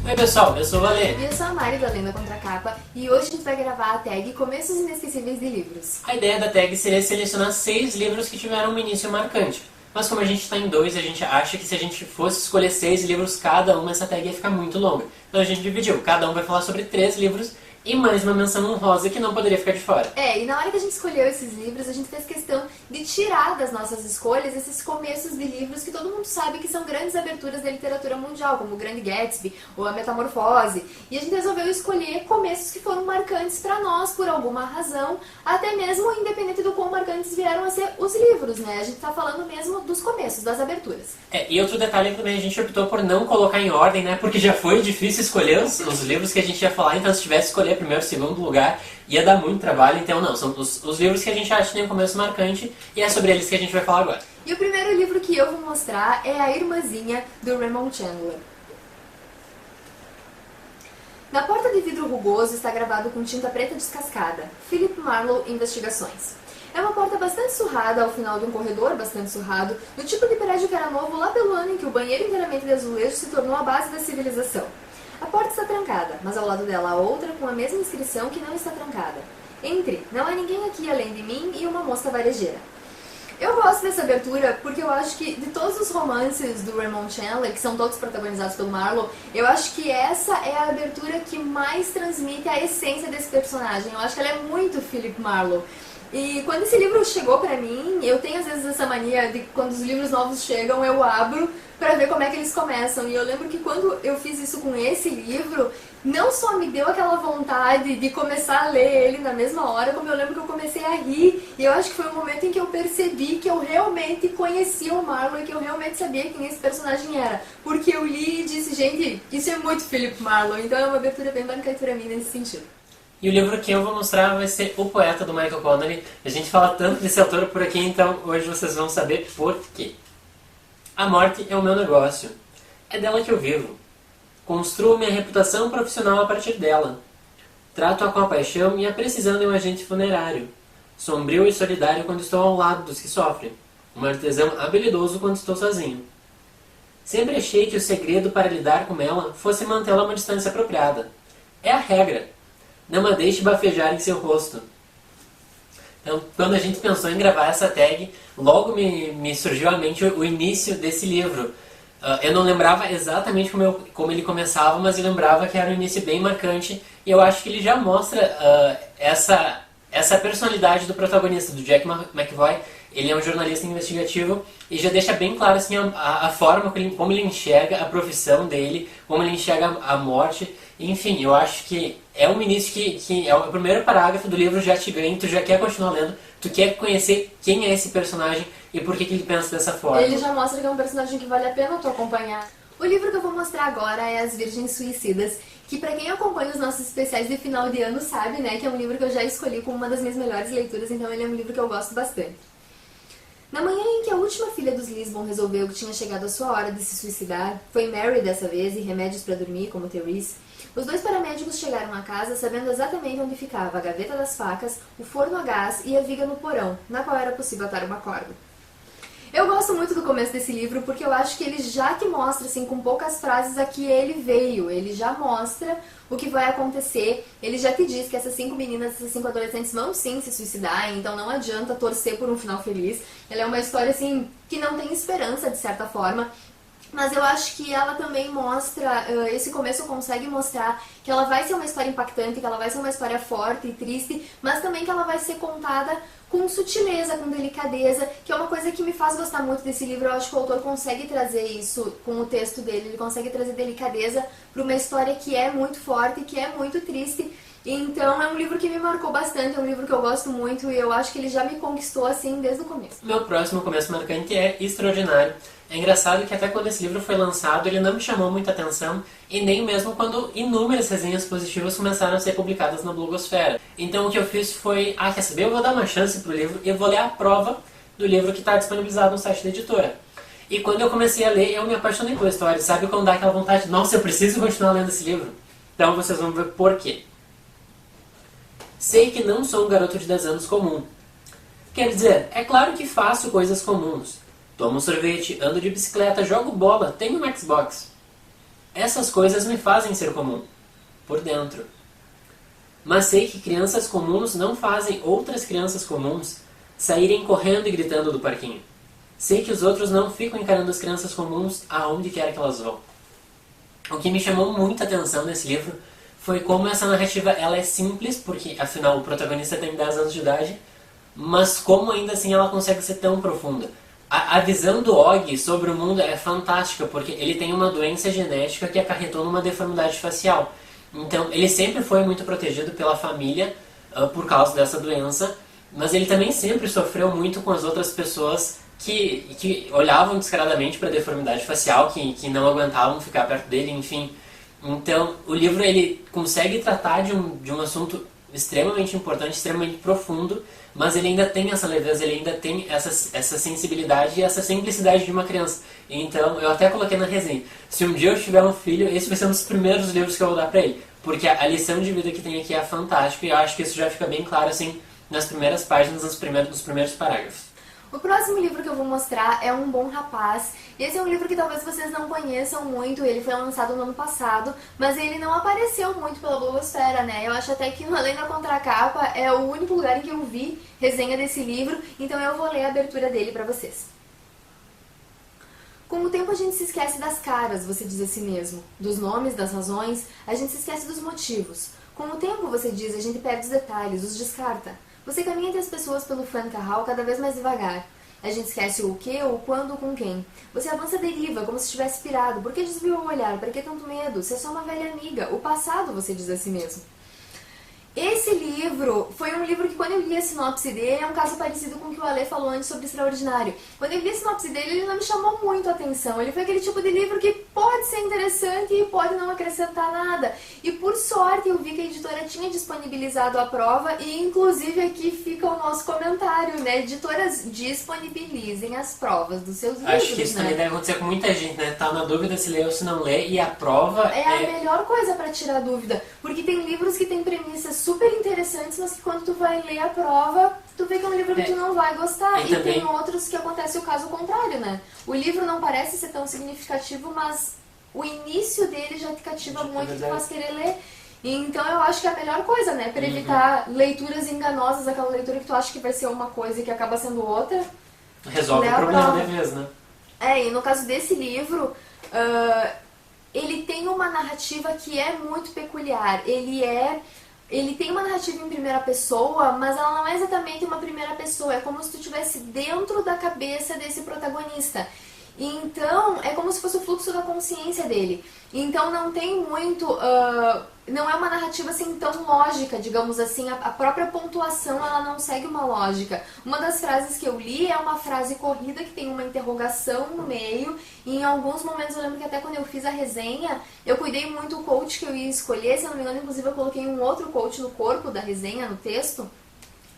Oi pessoal, eu sou o Valê. E eu sou a Mari da Lenda Contra a Capa e hoje a gente vai gravar a tag Começos Inesquecíveis de Livros. A ideia da tag seria selecionar 6 livros que tiveram um início marcante. Mas como a gente está em 2, a gente acha que se a gente fosse escolher 6 livros cada um, essa tag ia ficar muito longa. Então a gente dividiu, cada um vai falar sobre 3 livros e mais uma menção honrosa que não poderia ficar de fora. E na hora que a gente escolheu esses livros, a gente fez questão de tirar das nossas escolhas esses começos de livros que todo mundo sabe que são grandes aberturas da literatura mundial, como o Grande Gatsby ou a Metamorfose. E a gente resolveu escolher começos que foram marcantes para nós por alguma razão, até mesmo independente do quão marcantes vieram a ser os livros, né? A gente tá falando mesmo dos começos, das aberturas. E outro detalhe também, a gente optou por não colocar em ordem, né? Porque já foi difícil escolher os livros que a gente ia falar, então se tivesse escolher primeiro, segundo lugar, ia dar muito trabalho. Então não, são os livros que a gente acha que tem um começo marcante e é sobre eles que a gente vai falar agora. E o primeiro livro que eu vou mostrar é A Irmãzinha, do Raymond Chandler. Na porta de vidro rugoso está gravado com tinta preta descascada, Philip Marlowe Investigações. É uma porta bastante surrada ao final de um corredor bastante surrado, do tipo de prédio que era novo lá pelo ano em que o banheiro inteiramente de azulejo se tornou a base da civilização. A porta está trancada, mas ao lado dela há outra com a mesma inscrição que não está trancada. Entre, não há ninguém aqui além de mim e uma mosca varejeira. Eu gosto dessa abertura porque eu acho que de todos os romances do Raymond Chandler, que são todos protagonizados pelo Marlowe, eu acho que essa é a abertura que mais transmite a essência desse personagem. Eu acho que ela é muito Philip Marlowe. E quando esse livro chegou pra mim, eu tenho às vezes essa mania de quando os livros novos chegam, eu abro pra ver como é que eles começam. E eu lembro que quando eu fiz isso com esse livro, não só me deu aquela vontade de começar a ler ele na mesma hora, como eu lembro que eu comecei a rir. E eu acho que foi o momento em que eu percebi que eu realmente conhecia o Marlowe, que eu realmente sabia quem esse personagem era. Porque eu li e disse, gente, isso é muito Philip Marlowe. Então é uma abertura bem marcante pra mim nesse sentido. E o livro que eu vou mostrar vai ser O Poeta, do Michael Connelly. A gente fala tanto desse autor por aqui, então hoje vocês vão saber por quê. A morte é o meu negócio. É dela que eu vivo. Construo minha reputação profissional a partir dela. Trato-a com a paixão e a precisão de um agente funerário. Sombrio e solidário quando estou ao lado dos que sofrem. Um artesão habilidoso quando estou sozinho. Sempre achei que o segredo para lidar com ela fosse mantê-la a uma distância apropriada. É a regra. Não a deixe bafejar em seu rosto. Então, quando a gente pensou em gravar essa tag, logo me surgiu à mente o início desse livro. Eu não lembrava exatamente como ele começava, mas eu lembrava que era um início bem marcante. E eu acho que ele já mostra essa personalidade do protagonista, do Jack McVoy. Ele é um jornalista investigativo e já deixa bem claro assim, a forma como ele enxerga a profissão dele, como ele enxerga a morte. Enfim, eu acho que é um início que é o primeiro parágrafo do livro, já te ganha, tu já quer continuar lendo, tu quer conhecer quem é esse personagem e por que ele pensa dessa forma. Ele já mostra que é um personagem que vale a pena tu acompanhar. O livro que eu vou mostrar agora é As Virgens Suicidas, que pra quem acompanha os nossos especiais de final de ano sabe, né, que é um livro que eu já escolhi como uma das minhas melhores leituras, então ele é um livro que eu gosto bastante. Na manhã em que a última filha dos Lisbon resolveu que tinha chegado a sua hora de se suicidar, foi Mary dessa vez e remédios para dormir, como Therese, os dois paramédicos chegaram à casa sabendo exatamente onde ficava a gaveta das facas, o forno a gás e a viga no porão, na qual era possível atar uma corda. Eu gosto muito do começo desse livro porque eu acho que ele já te mostra, assim, com poucas frases a que ele veio. Ele já mostra o que vai acontecer, ele já te diz que essas 5 meninas, essas 5 adolescentes vão sim se suicidar, então não adianta torcer por um final feliz. Ela é uma história, assim, que não tem esperança, de certa forma. Mas eu acho que ela também mostra, esse começo consegue mostrar que ela vai ser uma história impactante, que ela vai ser uma história forte e triste, mas também que ela vai ser contada com sutileza, com delicadeza, que é uma coisa que me faz gostar muito desse livro. Eu acho que o autor consegue trazer isso com o texto dele, ele consegue trazer delicadeza para uma história que é muito forte, que é muito triste. Então é um livro que me marcou bastante, é um livro que eu gosto muito e eu acho que ele já me conquistou assim desde o começo. Meu próximo começo marcante é Extraordinário. É engraçado que até quando esse livro foi lançado ele não me chamou muita atenção e nem mesmo quando inúmeras resenhas positivas começaram a ser publicadas na blogosfera. Então o que eu fiz foi, quer saber, eu vou dar uma chance pro livro e eu vou ler a prova do livro que está disponibilizado no site da editora. E quando eu comecei a ler, eu me apaixonei pela história, sabe? Quando dá aquela vontade, nossa, eu preciso continuar lendo esse livro. Então vocês vão ver por quê. Sei que não sou um garoto de 10 anos comum. Quer dizer, é claro que faço coisas comuns. Tomo um sorvete, ando de bicicleta, jogo bola, tenho um Xbox. Essas coisas me fazem ser comum, por dentro. Mas sei que crianças comuns não fazem outras crianças comuns saírem correndo e gritando do parquinho. Sei que os outros não ficam encarando as crianças comuns aonde quer que elas vão. O que me chamou muita atenção nesse livro foi como essa narrativa ela é simples, porque afinal o protagonista tem 10 anos de idade, mas como ainda assim ela consegue ser tão profunda. A visão do Og sobre o mundo é fantástica, porque ele tem uma doença genética que acarretou numa deformidade facial. Então ele sempre foi muito protegido pela família por causa dessa doença, mas ele também sempre sofreu muito com as outras pessoas que olhavam descaradamente para a deformidade facial, que não aguentavam ficar perto dele, enfim. Então o livro ele consegue tratar de um assunto extremamente importante, extremamente profundo, mas ele ainda tem essa leveza, ele ainda tem essa sensibilidade e essa simplicidade de uma criança. Então, eu até coloquei na resenha, se um dia eu tiver um filho, esse vai ser um dos primeiros livros que eu vou dar pra ele, porque a lição de vida que tem aqui é fantástica e eu acho que isso já fica bem claro, assim, nas primeiras páginas, nos primeiros parágrafos. O próximo livro que eu vou mostrar é Um Bom Rapaz. Esse é um livro que talvez vocês não conheçam muito, ele foi lançado no ano passado, mas ele não apareceu muito pela blogosfera, né? Eu acho até que além da contracapa é o único lugar em que eu vi resenha desse livro, então eu vou ler a abertura dele pra vocês. Com o tempo a gente se esquece das caras, você diz a si mesmo, dos nomes, das razões, a gente se esquece dos motivos. Com o tempo, você diz, a gente perde os detalhes, os descarta. Você caminha entre as pessoas pelo Franca-Hall cada vez mais devagar. A gente esquece o que, o quando, com quem. Você avança à deriva, como se estivesse pirado. Por que desviou o olhar? Para que tanto medo? Você é só uma velha amiga. O passado, você diz a si mesmo. Esse livro foi um livro que, quando eu li a sinopse dele, é um caso parecido com o que o Ale falou antes sobre Extraordinário. Quando eu li a sinopse dele, ele não me chamou muito a atenção. Ele foi aquele tipo de livro que pode ser interessante e pode não acrescentar nada. E, por sorte, eu vi que a editora tinha disponibilizado a prova e, inclusive, aqui fica o nosso comentário, né? Editoras, disponibilizem as provas dos seus livros, acho que isso também deve acontecer com muita gente, né? Tá na dúvida se lê ou se não lê, e a prova é a melhor coisa pra tirar dúvida. Porque tem livros que têm premissas super interessantes, mas que quando tu vai ler a prova, tu vê que é um livro que tu não vai gostar. E também tem outros que acontece o caso contrário, né? O livro não parece ser tão significativo, mas o início dele já te cativa muito e te faz querer ler. Então eu acho que é a melhor coisa, né? Para evitar leituras enganosas, aquela leitura que tu acha que vai ser uma coisa e que acaba sendo outra. Resolve o problema de vez, né? E no caso desse livro, ele tem uma narrativa que é muito peculiar. Ele tem uma narrativa em primeira pessoa, mas ela não é exatamente uma primeira pessoa. É como se tu estivesse dentro da cabeça desse protagonista. Então, é como se fosse o fluxo da consciência dele. Então, não tem muito... não é uma narrativa assim tão lógica, digamos assim. A própria pontuação, ela não segue uma lógica. Uma das frases que eu li é uma frase corrida que tem uma interrogação no meio. E em alguns momentos, eu lembro que até quando eu fiz a resenha, eu cuidei muito do coach que eu ia escolher. Se eu não me engano, inclusive, eu coloquei um outro coach no corpo da resenha, no texto,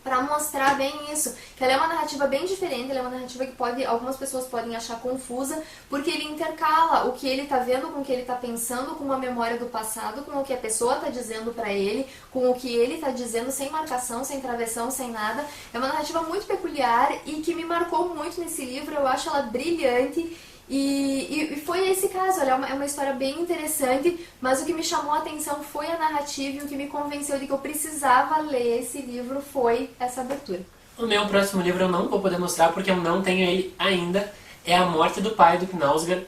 para mostrar bem isso, que ela é uma narrativa bem diferente, ela é uma narrativa que algumas pessoas podem achar confusa, porque ele intercala o que ele está vendo com o que ele está pensando, com a memória do passado, com o que a pessoa está dizendo para ele, com o que ele está dizendo, sem marcação, sem travessão, sem nada. É uma narrativa muito peculiar e que me marcou muito nesse livro, eu acho ela brilhante. E foi esse caso, olha, é uma história bem interessante, mas o que me chamou a atenção foi a narrativa e o que me convenceu de que eu precisava ler esse livro foi essa abertura. O meu próximo livro eu não vou poder mostrar porque eu não tenho ele ainda, é A Morte do Pai do Knausgaard.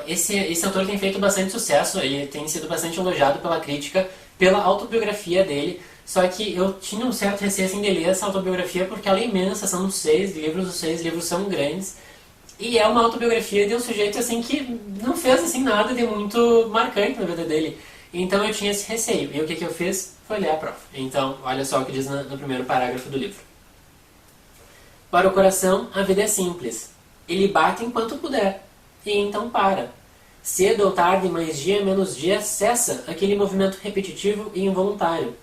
Esse autor tem feito bastante sucesso, ele tem sido bastante elogiado pela crítica, pela autobiografia dele, só que eu tinha um certo receio assim, de ler essa autobiografia porque ela é imensa, são 6 livros, os 6 livros são grandes. E é uma autobiografia de um sujeito assim que não fez assim nada de muito marcante na vida dele. Então eu tinha esse receio. E o que eu fiz foi ler a prova. Então, olha só o que diz no primeiro parágrafo do livro. Para o coração, a vida é simples. Ele bate enquanto puder. E então para. Cedo ou tarde, mais dia menos dia, cessa aquele movimento repetitivo e involuntário.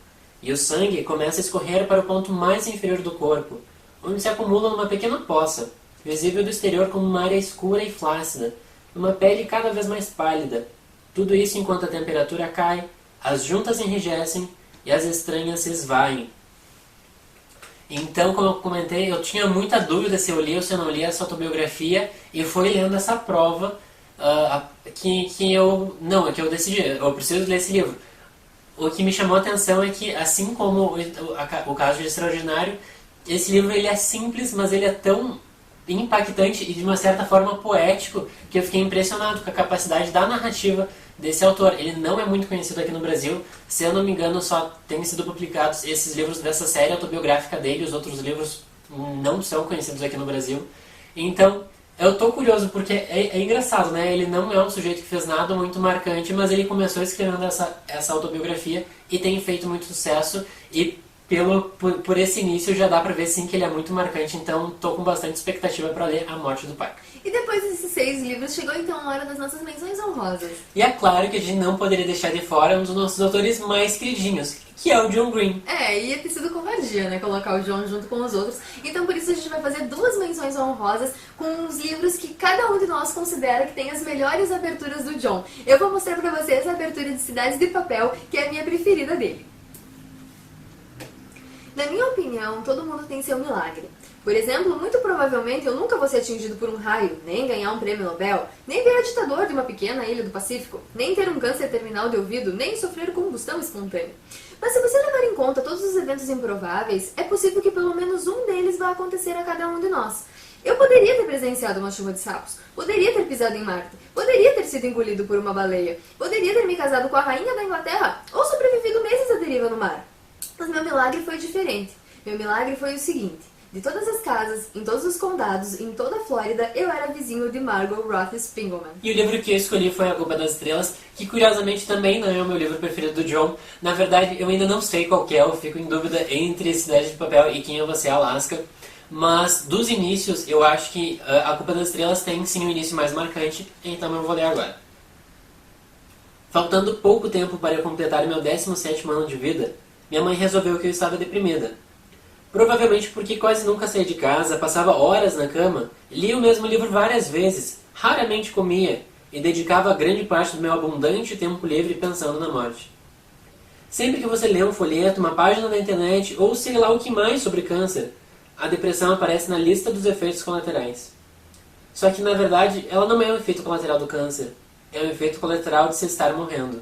E o sangue começa a escorrer para o ponto mais inferior do corpo, onde se acumula numa pequena poça, visível do exterior como uma área escura e flácida, uma pele cada vez mais pálida. Tudo isso enquanto a temperatura cai, as juntas enrijecem e as estranhas se esvaem. Então, como eu comentei, eu tinha muita dúvida se eu lia ou se eu não lia essa autobiografia, e foi lendo essa prova que eu... Não, é que eu decidi, eu preciso ler esse livro. O que me chamou a atenção é que, assim como o caso de Extraordinário, esse livro ele é simples, mas ele é tão impactante e de uma certa forma poético que eu fiquei impressionado com a capacidade da narrativa desse autor. Ele não é muito conhecido aqui no Brasil, se eu não me engano só têm sido publicados esses livros dessa série autobiográfica dele, os outros livros não são conhecidos aqui no Brasil. Então, eu tô curioso porque é engraçado, né? Ele não é um sujeito que fez nada muito marcante, mas ele começou escrevendo essa autobiografia e tem feito muito sucesso e por esse início já dá pra ver sim que ele é muito marcante, então tô com bastante expectativa pra ler A Morte do Pai. E depois desses 6 livros, chegou então a hora das nossas menções honrosas. E é claro que a gente não poderia deixar de fora um dos nossos autores mais queridinhos, que é o John Green. Ia ter sido covardia, né, colocar o John junto com os outros. Então por isso a gente vai fazer 2 menções honrosas com os livros que cada um de nós considera que tem as melhores aberturas do John. Eu vou mostrar pra vocês a abertura de Cidades de Papel, que é a minha preferida dele. Na minha opinião, todo mundo tem seu milagre. Por exemplo, muito provavelmente eu nunca vou ser atingido por um raio, nem ganhar um prêmio Nobel, nem virar ditador de uma pequena ilha do Pacífico, nem ter um câncer terminal de ouvido, nem sofrer combustão espontânea. Mas se você levar em conta todos os eventos improváveis, é possível que pelo menos um deles vá acontecer a cada um de nós. Eu poderia ter presenciado uma chuva de sapos, poderia ter pisado em Marte, poderia ter sido engolido por uma baleia, poderia ter me casado com a rainha da Inglaterra ou sobrevivido meses à deriva no mar. Mas meu milagre foi diferente. Meu milagre foi o seguinte: de todas as casas, em todos os condados, em toda a Flórida, eu era vizinho de Margot Roth Spiegelman. E o livro que eu escolhi foi A Culpa das Estrelas, que curiosamente também não é o meu livro preferido do John. Na verdade, eu ainda não sei qual que é, eu fico em dúvida entre Cidade de Papel e Quem é Você, Alaska. Mas dos inícios, eu acho que A Culpa das Estrelas tem sim um início mais marcante, então eu vou ler agora. Faltando pouco tempo para eu completar meu 17º ano de vida, minha mãe resolveu que eu estava deprimida. Provavelmente porque quase nunca saía de casa, passava horas na cama, lia o mesmo livro várias vezes, raramente comia e dedicava grande parte do meu abundante tempo livre pensando na morte. Sempre que você lê um folheto, uma página na internet ou sei lá o que mais sobre câncer, a depressão aparece na lista dos efeitos colaterais. Só que na verdade ela não é um efeito colateral do câncer, é um efeito colateral de se estar morrendo.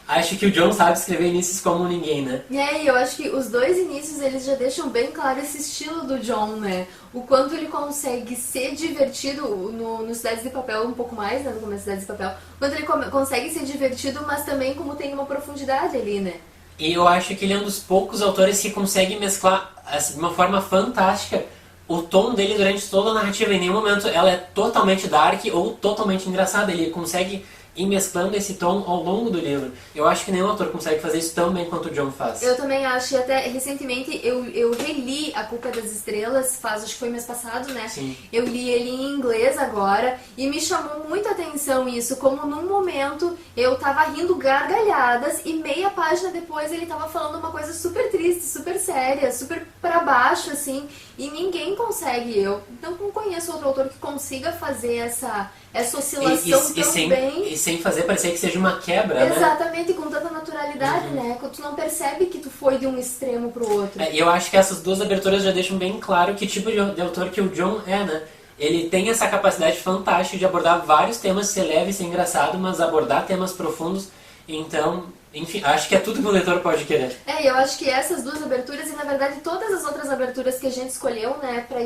Acho que o John sabe escrever inícios como ninguém, né? E eu acho que os 2 inícios, eles já deixam bem claro esse estilo do John, né? O quanto ele consegue ser divertido no Cidades de Papel, um pouco mais, né? No começo de Cidades de Papel. Quanto ele consegue ser divertido, mas também como tem uma profundidade ali, né? E eu acho que ele é um dos poucos autores que consegue mesclar de uma forma fantástica o tom dele durante toda a narrativa. Em nenhum momento ela é totalmente dark ou totalmente engraçada. Ele consegue ir mesclando esse tom ao longo do livro. Eu acho que nenhum autor consegue fazer isso tão bem quanto o John faz. Eu também acho, e até recentemente eu reli A Culpa das Estrelas, acho que foi mês passado, né? Sim. Eu li ele em inglês agora e me chamou muita atenção isso, como num momento eu tava rindo gargalhadas e meia página depois ele tava falando uma coisa super triste, super séria, super pra baixo, assim, e ninguém consegue, eu não conheço outro autor que consiga fazer essa oscilação tão bem. E sem fazer parecer que seja uma quebra, Exatamente, com tanta naturalidade, né? Tu não percebe que tu foi de um extremo pro outro. E eu acho que essas 2 aberturas já deixam bem claro que tipo de autor que o John é, né? Ele tem essa capacidade fantástica de abordar vários temas, ser leve e ser engraçado, mas abordar temas profundos. Então, enfim, acho que é tudo que o leitor pode querer. Eu acho que essas 2 aberturas e, na verdade, todas as outras aberturas que a gente escolheu, né, pra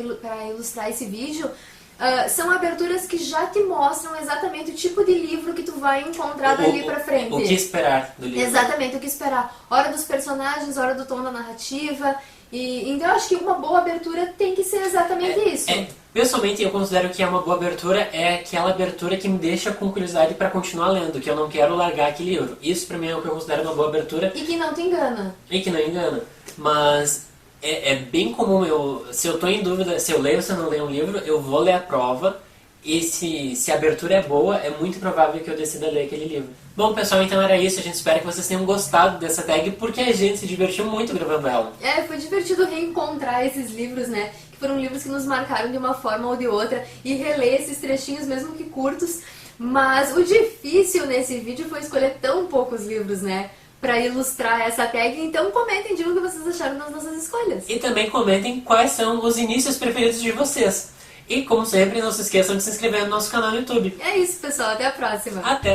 ilustrar esse vídeo, são aberturas que já te mostram exatamente o tipo de livro que tu vai encontrar dali pra frente. O que esperar do livro. Exatamente, o que esperar. Hora dos personagens, hora do tom da narrativa. Então eu acho que uma boa abertura tem que ser exatamente isso. Pessoalmente, eu considero que uma boa abertura é aquela abertura que me deixa com curiosidade pra continuar lendo, que eu não quero largar aquele livro. Isso pra mim é o que eu considero uma boa abertura. E que não te engana. E que não engana. Mas é bem comum, se eu tô em dúvida se eu leio ou se eu não leio um livro, eu vou ler a prova. E se a abertura é boa, é muito provável que eu decida ler aquele livro. Bom, pessoal, então era isso. A gente espera que vocês tenham gostado dessa tag, porque a gente se divertiu muito gravando ela. Foi divertido reencontrar esses livros, né? Que foram livros que nos marcaram de uma forma ou de outra. E reler esses trechinhos, mesmo que curtos. Mas o difícil nesse vídeo foi escolher tão poucos livros, né? Pra ilustrar essa tag. Então comentem, digam o que vocês acharam das nossas escolhas. E também comentem quais são os inícios preferidos de vocês. E como sempre, não se esqueçam de se inscrever no nosso canal no YouTube. É isso, pessoal. Até a próxima. Até!